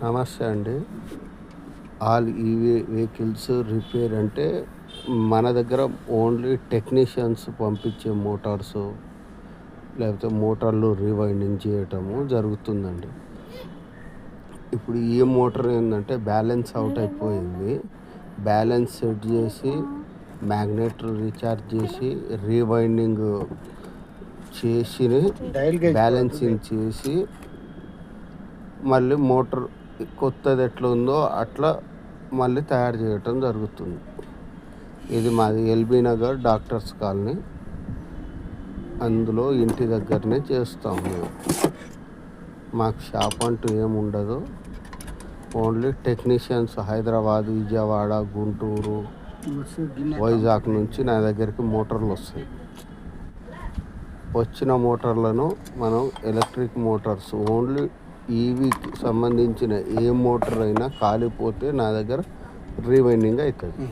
నమస్తే అండి. All EV vehicles repair అంటే మన దగ్గర ఓన్లీ టెక్నీషియన్స్ పంపించే మోటార్సు, లేకపోతే మోటార్లు రీవైండింగ్ చేయటము జరుగుతుందండి. ఇప్పుడు ఈ మోటార్ ఏంటంటే బ్యాలెన్స్ అవుట్ అయిపోయింది. బ్యాలెన్స్ సెట్ చేసి మ్యాగ్నెట్ రీఛార్జ్ చేసి రీవైండింగ్ చేసి బ్యాలెన్సింగ్ చేసి మళ్ళీ మోటార్ కొత్తది ఎట్లా ఉందో అట్లా మళ్ళీ తయారు చేయటం జరుగుతుంది. ఇది మాది ఎల్బీ నగర్ డాక్టర్స్ కాలనీ. అందులో ఇంటి దగ్గరనే చేస్తాము మేము. మాకు షాప్ అంటూ ఏముండదు. ఓన్లీ టెక్నీషియన్స్ హైదరాబాద్, విజయవాడ, గుంటూరు, వైజాగ్ నుంచి నా దగ్గరికి మోటార్లు వస్తాయి. వచ్చిన మోటార్లను మనం ఎలక్ట్రిక్ మోటార్స్ ఓన్లీ ఈవీకి సంబంధించిన ఏ మోటార్ అయినా కాలిపోతే నా దగ్గర రీవైండింగ్ అవుతుంది.